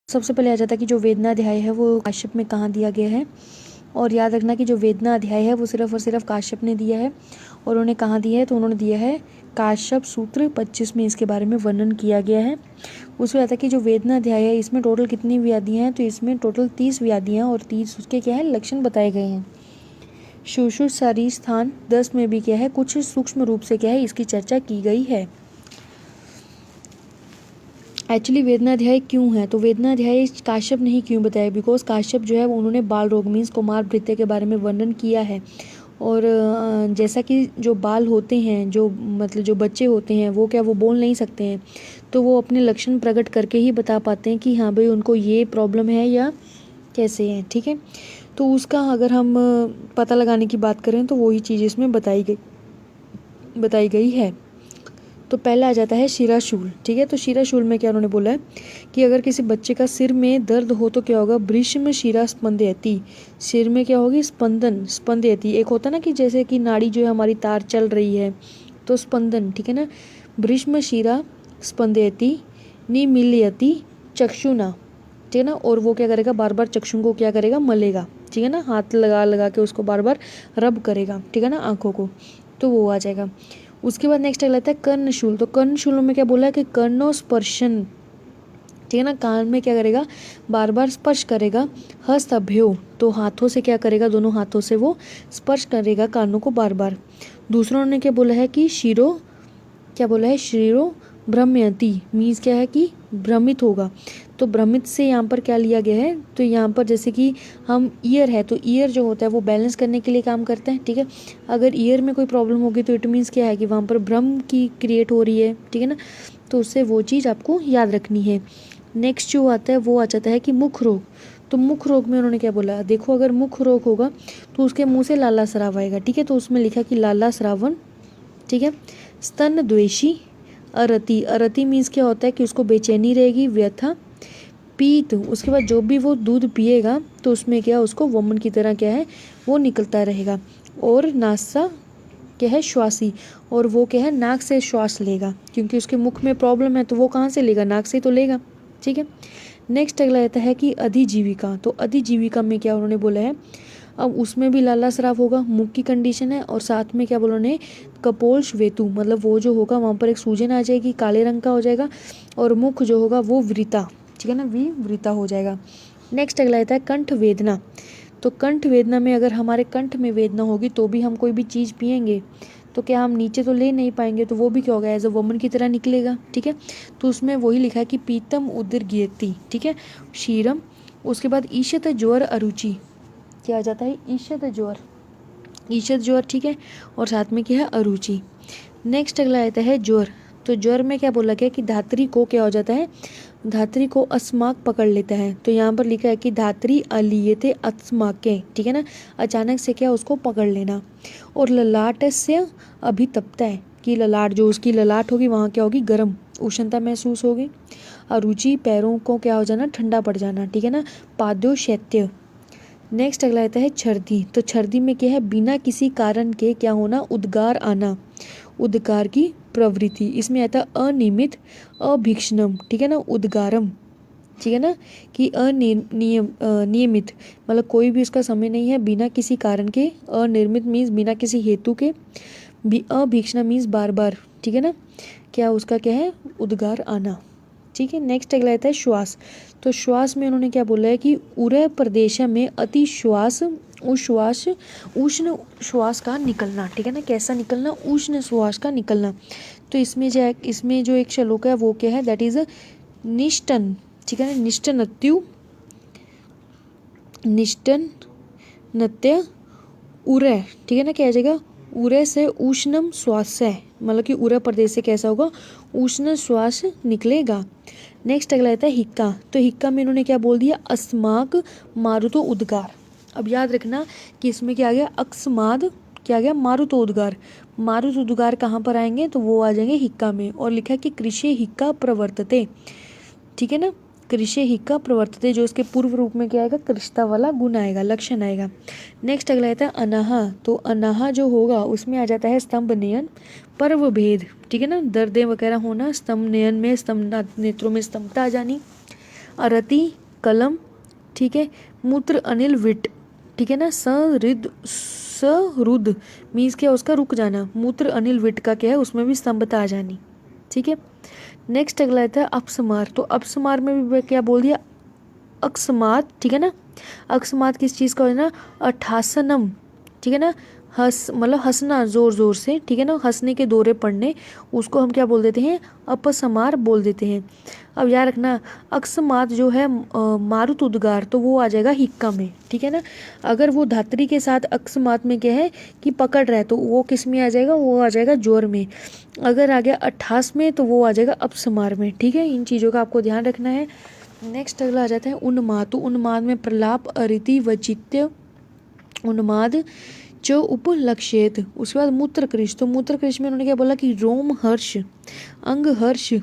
सबसे पहले आ जाता है कि जो वेदना अध्याय है वो काश्यप में कहाँ दिया गया है, और याद रखना कि जो वेदना अध्याय है वो सिर्फ और सिर्फ काश्यप ने दिया है। और उन्होंने कहाँ दिया है, तो उन्होंने दिया है काश्यप सूत्र 25 में इसके बारे में वर्णन किया गया है। उसमें आता है कि जो वेदना अध्याय है इसमें टोटल कितनी व्याधियाँ हैं, तो इसमें टोटल 30 व्याधियाँ और 30 उसके क्या है लक्षण बताए गए हैं। शुश्रूषारी स्थान 10 में भी क्या है कुछ सूक्ष्म रूप से क्या है इसकी चर्चा की गई है। एक्चुअली वेदनाध्याय क्यों है, तो वेदनाध्याय काश्यप ने ही क्यों बताया, बिकॉज काश्यप जो है उन्होंने बाल रोग मीन्स कुमार भृत्य के बारे में वर्णन किया है। और जैसा कि जो बाल होते हैं, जो मतलब जो बच्चे होते हैं वो क्या वो बोल नहीं सकते हैं, तो वो अपने लक्षण प्रकट करके ही बता पाते हैं कि हाँ भाई उनको ये प्रॉब्लम है या कैसे है। ठीक है, तो उसका अगर हम पता लगाने की बात करें तो वही चीज़ इसमें बताई गई है। तो पहला आ जाता है शिराशूल। ठीक है, तो शिराशूल में क्या उन्होंने बोला है कि अगर किसी बच्चे का सिर में दर्द हो तो क्या होगा, भ्रीष्म शिरा स्पंदयति, सिर में क्या होगी स्पंदन स्पंदयति। एक होता ना कि जैसे कि नाड़ी जो है हमारी तार चल रही है तो स्पंदन, ठीक है ना, भ्रीष्म शिरा स्पंदयति निमीलयति चक्षुना, ठीक है ना, और वो क्या करेगा बार बार चक्षु को क्या करेगा मलेगा, ठीक है ना, हाथ लगा लगा के उसको बार बार रब करेगा, ठीक है ना, आंखों को, तो वो आ जाएगा। उसके बाद नेक्स्ट आता है कर्णशूल। तो कर्णशूल में क्या बोला है कि कर्णो स्पर्शन, ठीक है ना, कान में क्या करेगा बार बार स्पर्श करेगा। हस्तभ्यो, तो हाथों से क्या करेगा, दोनों हाथों से वो स्पर्श करेगा कानों को बार बार। दूसरों ने क्या बोला है कि शिरो, क्या बोला है शिरो भ्रम्यति, मीन्स क्या है कि भ्रमित होगा। तो भ्रमित से यहाँ पर क्या लिया गया है, तो यहाँ पर जैसे कि हम ईयर है, तो ईयर जो होता है वो बैलेंस करने के लिए काम करता है। ठीक है, अगर ईयर में कोई प्रॉब्लम होगी तो इट मीन्स क्या है कि वहाँ पर भ्रम की क्रिएट हो रही है, ठीक है ना, तो उससे वो चीज़ आपको याद रखनी है। नेक्स्ट जो आता है वो आ जाता है कि मुख रोग। तो मुख रोग में उन्होंने क्या बोला, देखो अगर मुख रोग होगा तो उसके मुंह से लाला स्राव आएगा। ठीक है, तो उसमें लिखा कि लाला स्रावन, ठीक है। स्तन द्वेषी, अरति, अरति मीन्स क्या होता है कि उसको बेचैनी रहेगी, व्यथा, पीत, उसके बाद जो भी वो दूध पिएगा तो उसमें क्या उसको वमन की तरह क्या है वो निकलता रहेगा। और नासा क्या है श्वासी, और वो क्या है नाक से श्वास लेगा, क्योंकि उसके मुख में प्रॉब्लम है तो वो कहाँ से लेगा, नाक से तो लेगा। ठीक है, नेक्स्ट अगला आता है कि अधिजीविका। तो अधिजीविका में क्या उन्होंने बोला है, अब उसमें भी लाला स्राव होगा, मुख की कंडीशन है, और साथ में क्या बोला उन्होंने कपोल श्वेतु, मतलब वो जो होगा वहाँ पर एक सूजन आ जाएगी, काले रंग का हो जाएगा, और मुख जो होगा वो वृता, ठीक है ना, विवृता हो जाएगा। नेक्स्ट अगला आता है कंठ वेदना। तो कंठ वेदना में अगर हमारे कंठ में वेदना होगी तो भी हम कोई भी चीज़ पियेंगे तो क्या हम नीचे तो ले नहीं पाएंगे, तो वो भी क्या होगा एज अ वुमन की तरह निकलेगा। ठीक है, तो उसमें वही लिखा है कि पीतम उदर गियती, ठीक है, शीरम। उसके बाद ईशत ज्वर अरुचि, क्या आ जाता है ईशत ज्वर, ईशत ज्वर, ठीक है, और साथ में क्या है अरुचि। नेक्स्ट अगला आता है ज्वर। तो ज्वर में क्या बोला गया कि धात्री को क्या हो जाता है, धात्री को अस्माक पकड़ लेता है। तो यहाँ पर लिखा है कि धात्री अलीयते अस्माके, ठीक है ना, अचानक से क्या उसको पकड़ लेना। और ललाट से अभितप्ता है कि ललाट जो उसकी ललाट होगी वहाँ क्या होगी गर्म, उष्णता महसूस होगी। अरुचि पैरों को क्या हो जाना ठंडा पड़ जाना, ठीक है ना, पाद्यो शैत्य। नेक्स्ट अगला आता है छर्दी। तो छर्दी में क्या है बिना किसी कारण के क्या होना, उद्गार आना, उद्गार की प्रवृत्ति। इसमें आता है अनियमित अभीक्षणम, ठीक है ना, उद्गारम, ठीक है ना, कि नियमित मतलब कोई भी उसका समय नहीं है, बिना किसी कारण के, अनिर्मित मीन्स बिना किसी हेतु के, अभीक्षण मीन्स बार बार, ठीक है ना, क्या उसका क्या है उद्गार आना। ठीक है, नेक्स्ट अगला आता है श्वास। तो श्वास में उन्होंने क्या बोला है कि उरय प्रदेश में अति श्वास उश्वास उष्ण श्वास का निकलना, ठीक है ना, कैसा निकलना, उष्ण श्वास का निकलना। तो इसमें जो एक श्लोक है वो क्या है, दैट इज निष्टन, ठीक है ना, निष्टनत्यु निष्टन नत्य उरय, ठीक है ना, क्या आ जाएगा उरय से उष्णम श्वास है, मतलब कि उरय प्रदेश से कैसा होगा उष्ण श्वास निकलेगा। नेक्स्ट अगला आता है हिक्का। तो हिक्का में इन्होंने क्या बोल दिया, अस्माक मारुतो उद्गार। अब याद रखना कि इसमें क्या आ गया अकस्माद, क्या आ गया मारुतो उद्गार। मारुत उद्गार कहाँ पर आएंगे, तो वो आ जाएंगे हिक्का में, और लिखा है कि कृषि हिक्का प्रवर्तते, ठीक है ना, कृषि हिक्का प्रवर्तते, जो इसके पूर्व रूप में क्या आएगा कृष्णता वाला गुण आएगा, लक्षण आएगा। नेक्स्ट अगला आता है अनाहा। तो अनाहा जो होगा उसमें आ जाता है स्तंभ नयन पर्व भेद, ठीक है ना, दर्दें वगैरह होना, स्तंभ नयन में स्तंभ नेत्रों में स्तंभता आ जानी, अरति कलम, ठीक है। मूत्र अनिल विट, ठीक है ना। सरुद मीन्स क्या, उसका रुक जाना। मूत्र अनिल विट का क्या है, उसमें भी स्तंभता आ जानी, ठीक है। नेक्स्ट अगला आता है अपस्मार। तो अपस्मार में भी क्या बोल दिया, अकस्मात, ठीक है ना। अकस्मात किस चीज़ का हो ना, अठासनम, ठीक है ना। मतलब हंसना जोर जोर से, ठीक है ना, हंसने के दौरे पड़ने, उसको हम क्या बोल देते हैं, अपस्मार बोल देते हैं। अब याद रखना अकस्मात जो है मारुत उद्गार, तो वो आ जाएगा हिक्का में, ठीक है ना। अगर वो धात्री के साथ अकस्मात में क्या है कि पकड़ रहा है, तो वो किस में आ जाएगा, वो आ जाएगा जोर में। अगर आ गया अट्ठास में, तो वो आ जाएगा अपस्मार में, ठीक है। इन चीज़ों का आपको ध्यान रखना है। नेक्स्ट अगला आ जाता है उन्माद। तो उन्माद में प्रलाप, अरिति, वचित्य, उन्माद च उपलक्षेत। उसके बाद मूत्रकृश। तो मूत्रकृश में उन्होंने क्या बोला कि रोम हर्ष, अंग हर्ष,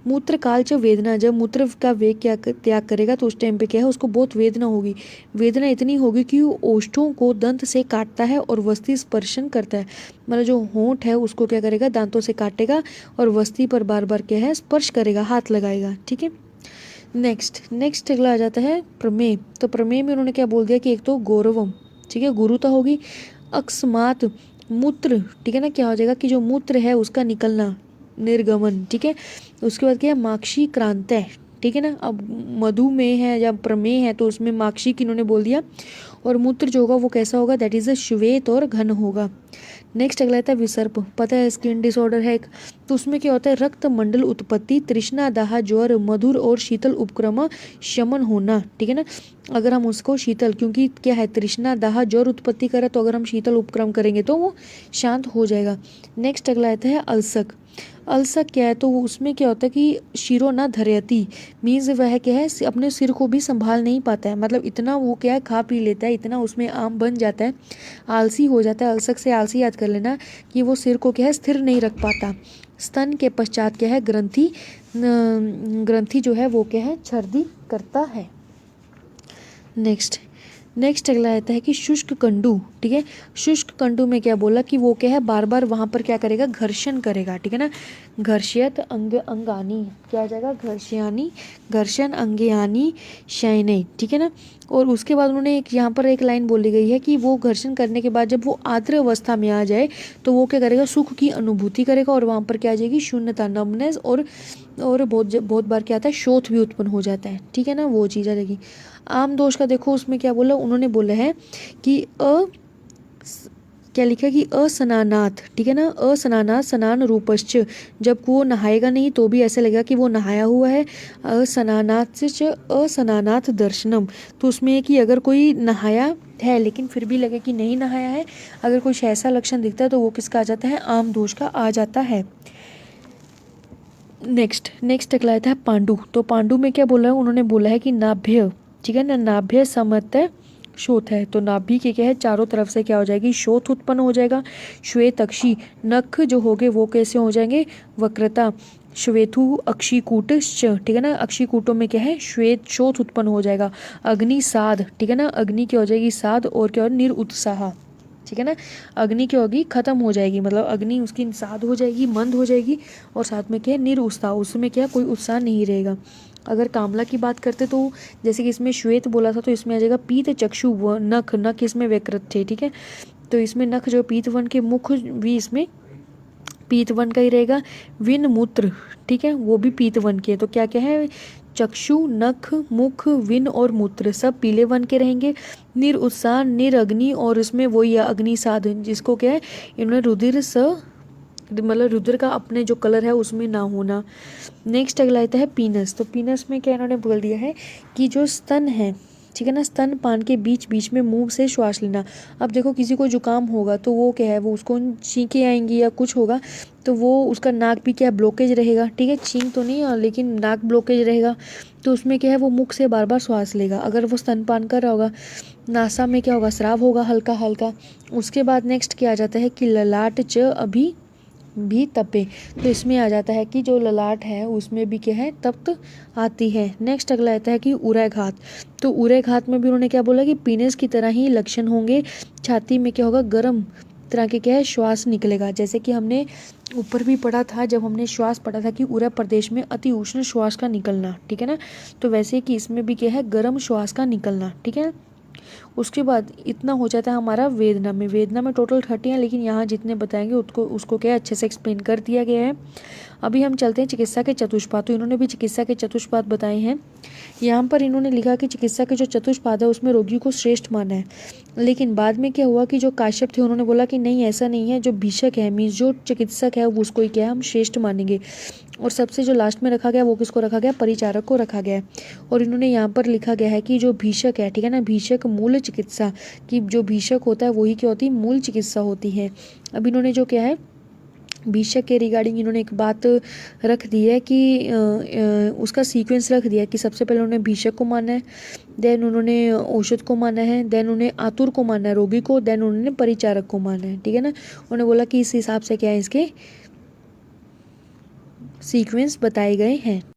मूत्र काल च वेदना। जब मूत्र का वेग क्या त्याग करेगा, तो उस टाइम पे क्या है, उसको बहुत वेदना होगी। वेदना इतनी होगी कि वो ओष्ठों को दंत से काटता है और वस्ती स्पर्शन करता है। मतलब जो होंठ है उसको क्या करेगा, दांतों से काटेगा और वस्ती पर बार बार क्या है, स्पर्श करेगा, हाथ लगाएगा, ठीक है। नेक्स्ट अगला आ जाता है प्रमेय। तो प्रमेय में उन्होंने क्या बोल दिया कि एक तो गौरवम, ठीक है, गुरुता होगी। अकस्मात मूत्र, ठीक है ना, क्या हो जाएगा कि जो मूत्र है उसका निकलना, निर्गमन, ठीक है। उसके बाद क्या है, माक्षी क्रांतय, ठीक है ना। अब मधुमेह है या प्रमेय है, तो उसमें माक्षी की इन्होंने बोल दिया। और मूत्र जो होगा वो कैसा होगा, दैट इज अ श्वेत और घन होगा। नेक्स्ट अगला आता है विसर्प। पता है स्किन डिसऑर्डर है एक, तो उसमें क्या होता है, रक्त मंडल उत्पत्ति, तृष्णा, दाह, ज्वर, मधुर और शीतल उपक्रम शमन होना, ठीक है ना। अगर हम उसको शीतल, क्योंकि क्या है, तृष्णा, दाह, ज्वर उत्पत्ति करे, तो अगर हम शीतल उपक्रम करेंगे तो वो शांत हो जाएगा। नेक्स्ट अगला आता है अलसक। अलसक क्या है, तो उसमें क्या होता है कि शिरो न धरयति, मीन्स वह क्या है, अपने सिर को भी संभाल नहीं पाता है। मतलब इतना वो क्या है, खा पी लेता है, इतना उसमें आम बन जाता है, आलसी हो जाता है। अलसक से आलसी याद कर लेना कि वो सिर को क्या है, स्थिर नहीं रख पाता। स्तन के पश्चात क्या है, ग्रंथि, ग्रंथि जो है वो क्या है, छर्दी करता है। नेक्स्ट अगला आता है कि शुष्क कंडू, ठीक है। शुष्क कंडू में क्या बोला कि वो क्या है, बार बार वहाँ पर क्या करेगा, घर्षण करेगा, ठीक है ना। घर्षयत अंगानी, क्या आ जाएगा, घर्षयानी, घर्षण अंगयानी शयने, ठीक है ना। और उसके बाद उन्होंने एक यहाँ पर एक लाइन बोली गई है कि वो घर्षण करने के बाद जब वो आर्द्र अवस्था में आ जाए, तो वो क्या करेगा, सुख की अनुभूति करेगा, और वहाँ पर क्या आ जाएगी, शून्यता, नमनेस, और बहुत बार क्या आता है, शोथ भी उत्पन्न हो जाता है, ठीक है ना, वो चीज़ आ जाएगी। आम दोष का देखो उसमें क्या बोला, उन्होंने बोला है कि क्या लिखा है कि असनानाथ, ठीक है ना, असनानाथ स्नान रूपश्च, जब वो नहाएगा नहीं तो भी ऐसा लगेगा कि वो नहाया हुआ है। असनानाथ दर्शनम, तो उसमें है कि अगर कोई नहाया है लेकिन फिर भी लगे कि नहीं नहाया है, अगर कुछ ऐसा लक्षण दिखता है, तो वो किसका आ जाता है, आम दोष का आ जाता है। नेक्स्ट अगला था पांडु। तो पांडु में क्या बोला है, उन्होंने बोला है कि नाभ्य, ठीक है ना, नाभ्य समत शोथ है, तो नाभि के क्या है, चारों तरफ से क्या हो जाएगी, शोथ उत्पन्न हो जाएगा। श्वेत अक्षी, नख जो होंगे वो कैसे हो जाएंगे, वक्रता। श्वेथु अक्षिकूट, ठीक है ना, अक्षिकूटों में क्या है, श्वेत शोथ उत्पन्न हो जाएगा। अग्नि साध, ठीक है ना, अग्नि क्या हो जाएगी, साध, और क्या हो, निरुत्साह, ठीक है ना। अग्नि क्या होगी, खत्म हो जाएगी, मतलब अग्नि उसकी साध हो जाएगी, मंद हो जाएगी, और साथ में क्या है, निरुत्साह, उसमें क्या कोई उत्साह नहीं रहेगा। अगर कामला की बात करते तो जैसे कि इसमें श्वेत बोला था, तो इसमें आ जाएगा पीत, चक्षु, नख इसमें वैकृत थे, ठीक है। तो इसमें नख जो पीत वन के, मुख भी इसमें पीत वन का ही रहेगा। विन मूत्र, ठीक है, वो भी पीत वन के, तो क्या क्या है, चक्षु, नख, मुख, विन और मूत्र सब पीले वन के रहेंगे। निरुत्साह, निरग्नि, और इसमें वही अग्नि साधन, जिसको क्या है, इन्होंने रुधिर मतलब रुधिर का अपने जो कलर है उसमें ना होना। नेक्स्ट अगला आता है पीनस। तो पीनस में क्या इन्होंने बोल दिया है कि जो स्तन है, ठीक है ना, स्तन पान के बीच बीच में मुंह से श्वास लेना। अब देखो किसी को जुकाम होगा तो वो क्या है, वो उसको छींके आएंगी या कुछ होगा, तो वो उसका नाक भी क्या ब्लॉकेज रहेगा, ठीक है, छींक तो नहीं लेकिन नाक ब्लॉकेज रहेगा, तो उसमें क्या है, वो मुख से बार बार श्वास लेगा। अगर वो स्तनपान कर रहा होगा, नासा में क्या होगा, स्राव होगा हल्का हल्का। उसके बाद नेक्स्ट क्या आ जाता है कि ललाट च अभी भी तपे, तो इसमें आ जाता है कि जो ललाट है उसमें भी क्या है, तप्त आती है। नेक्स्ट अगला आता है कि उरैघात। तो उरैघात में भी उन्होंने क्या बोला कि पीनस की तरह ही लक्षण होंगे। छाती में क्या होगा, गर्म, तरह के क्या है श्वास निकलेगा। जैसे कि हमने ऊपर भी पढ़ा था, जब हमने श्वास पढ़ा था कि उरय प्रदेश में अति उष्ण श्वास का निकलना, ठीक है ना। तो वैसे कि इसमें भी क्या है गर्म श्वास का निकलना, ठीक है। उसके बाद इतना हो जाता है हमारा वेदना में। वेदना में टोटल 30 है, लेकिन यहाँ जितने बताएंगे उसको क्या अच्छे से एक्सप्लेन कर दिया गया है। अभी हम चलते हैं चिकित्सा के चतुष्पाद। तो इन्होंने भी चिकित्सा के चतुष्पाद बताए हैं। यहाँ पर इन्होंने लिखा कि चिकित्सा के जो चतुष्पाद है उसमें रोगी को श्रेष्ठ माना है। लेकिन बाद में क्या हुआ कि जो काश्यप थे उन्होंने बोला कि नहीं ऐसा नहीं है, जो भीषक है मीन्स जो चिकित्सक है वो उसको ही क्या है हम श्रेष्ठ मानेंगे। और सबसे जो लास्ट में रखा गया वो किसको रखा गया, परिचारक को रखा गया है। और इन्होंने यहाँ पर लिखा गया है कि जो भीषक है, ठीक है ना, भीषक मूल चिकित्सा, कि जो भीषक होता है वही क्या होती है, मूल चिकित्सा होती है। अब इन्होंने जो क्या है भीषक के रिगार्डिंग इन्होंने एक बात रख दी है कि उसका सीक्वेंस रख दिया है कि सबसे पहले उन्होंने भीषक को माना है, देन उन्होंने औषध को माना है, देन उन्हें आतुर को माना है रोगी को, देन उन्होंने परिचारक को माना है, ठीक है ना। उन्होंने बोला कि इस हिसाब से क्या है इसके सीक्वेंस बताए गए हैं।